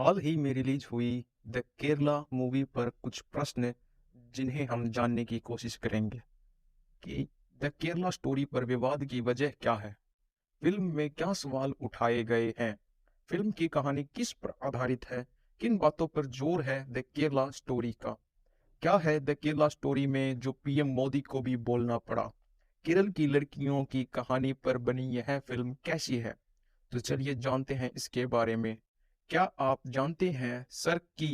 हाल ही में रिलीज हुई the Kerala movie पर कुछ प्रश्न जिन्हें हम जानने की कोशिश करेंगे कि द केरला स्टोरी पर विवाद की वजह क्या है। फिल्म में क्या सवाल उठाए गए हैं। फिल्म की कहानी किस पर आधारित है। किन बातों पर जोर है द केरला स्टोरी का। क्या है द केरला स्टोरी में जो पीएम मोदी को भी बोलना पड़ा। केरल की लड़कियों की कहानी पर बनी यह फिल्म कैसी है। तो चलिए जानते हैं इसके बारे में। क्या आप जानते हैं सर कि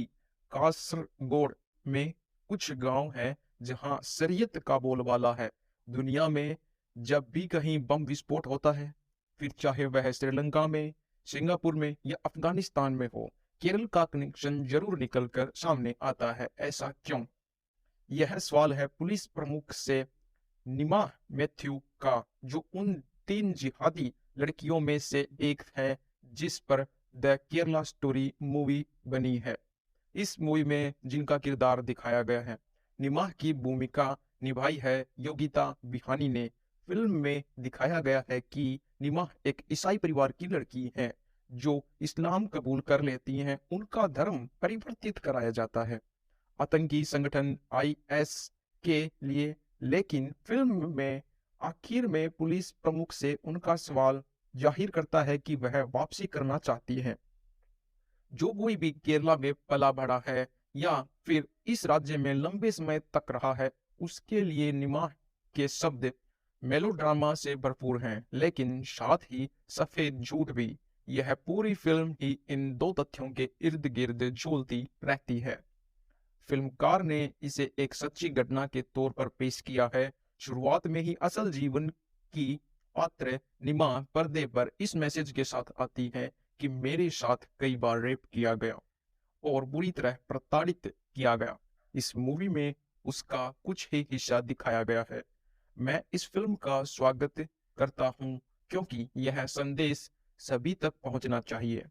कासरगोड में कुछ गांव हैं जहां शरीयत का बोलबाला है। दुनिया में जब भी कहीं बम विस्फोट होता है, फिर चाहे वह श्रीलंका में, सिंगापुर में या अफगानिस्तान में हो, केरल का कनेक्शन जरूर निकल कर सामने आता है। ऐसा क्यों? यह सवाल है पुलिस प्रमुख से निमाह मैथ्यू का, जो उन तीन जिहादी लड़कियों में से एक है जिस पर द केरला स्टोरी मूवी बनी है। इस मूवी में जिनका किरदार दिखाया गया है, निमाह की भूमिका निभाई है योगिता बिहानी ने। फिल्म में दिखाया गया है कि निमाह एक ईसाई परिवार की लड़की है जो इस्लाम कबूल कर लेती हैं। उनका धर्म परिवर्तित कराया जाता है आतंकी संगठन आईएस के लिए। लेकिन फिल्म में आखिर में पुलिस प्रमुख से उनका सवाल जाहिर करता है कि वह वापसी करना चाहती है। जो कोई भी केरला में पला बढ़ा है या फिर इस राज्य में लंबे समय तक रहा है, उसके लिए निमाह के शब्द मेलोड्रामा से भरपूर हैं, लेकिन साथ ही सफेद झूठ भी। यह पूरी फिल्म ही इन दो तथ्यों के इर्द गिर्द झूलती रहती है। फिल्मकार ने इसे एक सच्ची घटना के तौर पर पेश किया है। शुरुआत में ही असल जीवन की पात्र निमा पर्दे पर इस मैसेज के साथ आती है कि मेरे साथ कई बार रेप किया गया और बुरी तरह प्रताड़ित किया गया। इस मूवी में उसका कुछ ही हिस्सा दिखाया गया है। मैं इस फिल्म का स्वागत करता हूँ क्योंकि यह संदेश सभी तक पहुंचना चाहिए।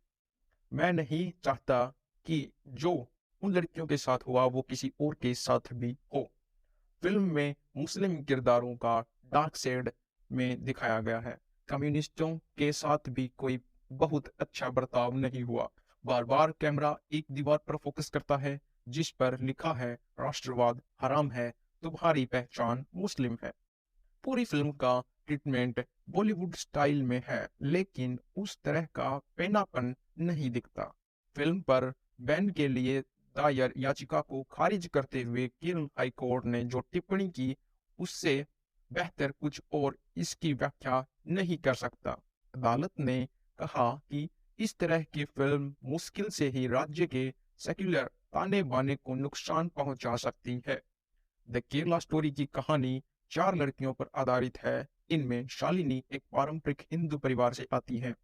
मैं नहीं चाहता कि जो उन लड़कियों के साथ हुआ वो किसी और के साथ भी हो। फिल्म में मुस्लिम किरदारों का डार्क साइड में दिखाया गया है। कम्युनिस्टों के साथ भी कोई बहुत अच्छा बर्ताव नहीं हुआ। बार बार कैमरा एक दीवार पर फोकस करता है जिस पर लिखा है राष्ट्रवाद हराम है, तुम्हारी पहचान मुस्लिम है। पूरी फिल्म का ट्रीटमेंट बॉलीवुड स्टाइल में है, लेकिन उस तरह का पेनापन नहीं दिखता। फिल्म पर बैन के लिए दायर याचिका को खारिज करते हुए केरल हाई कोर्ट ने जो टिप्पणी की, उससे बेहतर कुछ और इसकी व्याख्या नहीं कर सकता। अदालत ने कहा कि इस तरह की फिल्म मुश्किल से ही राज्य के सेक्युलर ताने बाने को नुकसान पहुंचा सकती है। द केरला स्टोरी की कहानी चार लड़कियों पर आधारित है। इनमें शालिनी एक पारंपरिक हिंदू परिवार से आती है,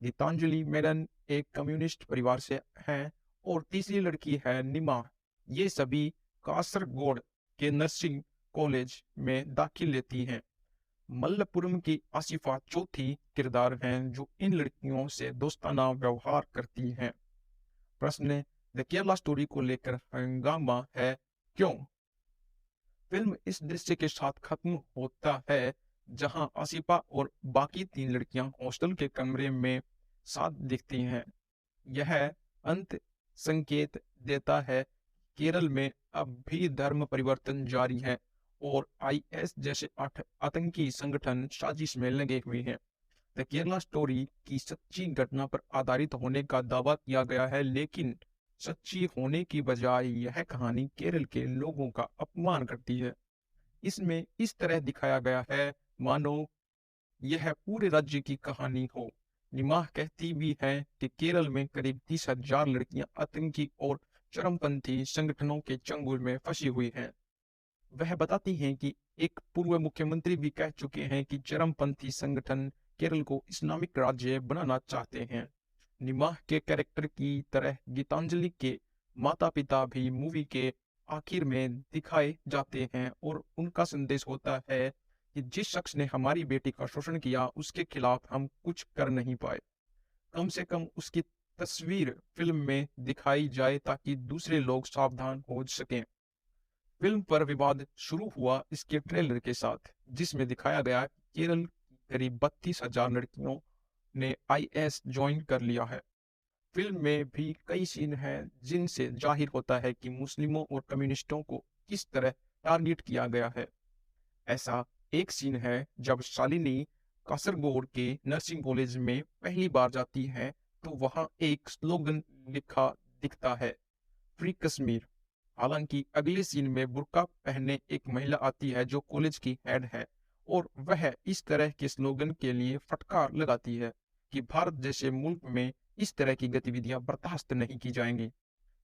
गीतांजलि मेनन एक कम्युनिस्ट परिवार से है और तीसरी लड़की है निमा। ये सभी कासरगोड के नर्सिंग कॉलेज में दाखिल लेती हैं। मल्लपुरम की आसिफा चौथी किरदार हैं जो इन लड़कियों से दोस्ताना व्यवहार करती हैं। प्रश्न: द केरला स्टोरी को लेकर हंगामा है, क्यों? फिल्म इस दृश्य के साथ खत्म होता है जहां आसिफा और बाकी तीन लड़कियां हॉस्टल के कमरे में साथ दिखती हैं। यह अंत संकेत देता है केरल में अब भी धर्म परिवर्तन जारी है और आईएस जैसे आतंकी संगठन साजिश में लगे हुए हैं। द केरला स्टोरी की सच्ची घटना पर आधारित होने का दावा किया गया है, लेकिन सच्ची होने की बजाय यह कहानी केरल के लोगों का अपमान करती है। इसमें इस तरह दिखाया गया है मानो यह पूरे राज्य की कहानी हो। निमाह कहती भी है कि केरल में करीब 30,000 लड़कियां आतंकी और चरमपंथी संगठनों के चंगुल में फंसी हुई हैं। वह बताती हैं कि एक पूर्व मुख्यमंत्री भी कह चुके हैं कि चरमपंथी संगठन केरल को इस्लामिक राज्य बनाना चाहते हैं। निमाह के कैरेक्टर की तरह गीतांजलि के माता पिता भी मूवी के आखिर में दिखाए जाते हैं और उनका संदेश होता है कि जिस शख्स ने हमारी बेटी का शोषण किया उसके खिलाफ हम कुछ कर नहीं पाए। कम से कम उसकी तस्वीर फिल्म में दिखाई जाए ताकि दूसरे लोग सावधान हो सकें। फिल्म पर विवाद शुरू हुआ इसके ट्रेलर के साथ, जिसमें दिखाया गया कि केरल की करीब 32,000 लड़कियों ने आईएस ज्वाइन कर लिया है। फिल्म में भी कई सीन हैं जिनसे जाहिर होता है कि मुस्लिमों और कम्युनिस्टों को किस तरह टारगेट किया गया है। ऐसा एक सीन है जब शालिनी कासरगोड के नर्सिंग कॉलेज में पहली बार जाती है तो वहां एक स्लोगन लिखा दिखता है, फ्री कश्मीर। हालांकि अगले सीन में बुर्का पहने एक महिला आती है जो कॉलेज की हेड है और वह इस तरह के स्लोगन के लिए फटकार लगाती है कि भारत जैसे मुल्क में इस तरह की गतिविधियां बर्दाश्त नहीं की जाएंगी।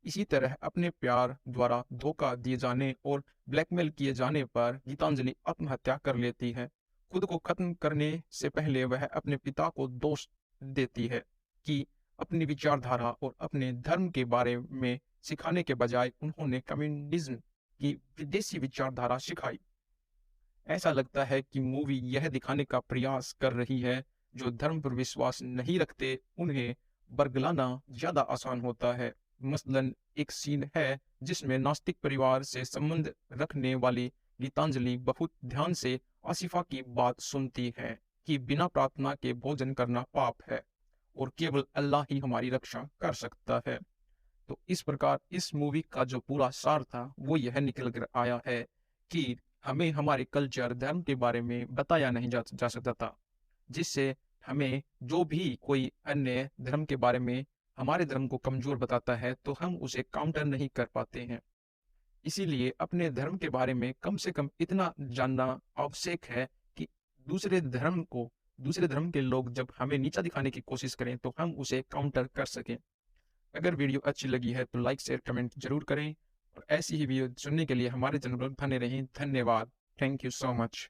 इसी तरह अपने प्यार द्वारा धोखा दिए जाने और ब्लैकमेल किए जाने पर गीतांजलि आत्महत्या कर लेती है। खुद को खत्म करने से पहले वह अपने पिता को दोष देती है कि अपनी विचारधारा और अपने धर्म के बारे में सिखाने के बजाय उन्होंने कम्युनिज्म की विदेशी विचारधारा सिखाई। ऐसा लगता है कि मूवी यह दिखाने का प्रयास कर रही है जो धर्म पर विश्वास नहीं रखते उन्हें बरगलाना ज्यादा आसान होता है। मसलन एक सीन है जिसमें नास्तिक परिवार से संबंध रखने वाली गीतांजलि बहुत ध्यान से आसिफा की बात सुनती है कि बिना प्रार्थना के भोजन करना पाप है और केवल अल्लाह ही हमारी रक्षा कर सकता है। तो इस प्रकार इस मूवी का जो पूरा सार था वो यह निकल कर आया है कि हमें हमारे कल्चर धर्म के बारे में बताया नहीं जा सकता था, जिससे हमें जो भी कोई अन्य धर्म के बारे में हमारे धर्म को कमजोर बताता है तो हम उसे काउंटर नहीं कर पाते हैं। इसीलिए अपने धर्म के बारे में कम से कम इतना जानना आवश्यक है कि दूसरे धर्म के लोग जब हमें नीचा दिखाने की कोशिश करें तो हम उसे काउंटर कर सकें। अगर वीडियो अच्छी लगी है तो लाइक शेयर कमेंट जरूर करें और ऐसी ही वीडियो सुनने के लिए हमारे चैनल पर बने रहें। धन्यवाद। Thank you so much.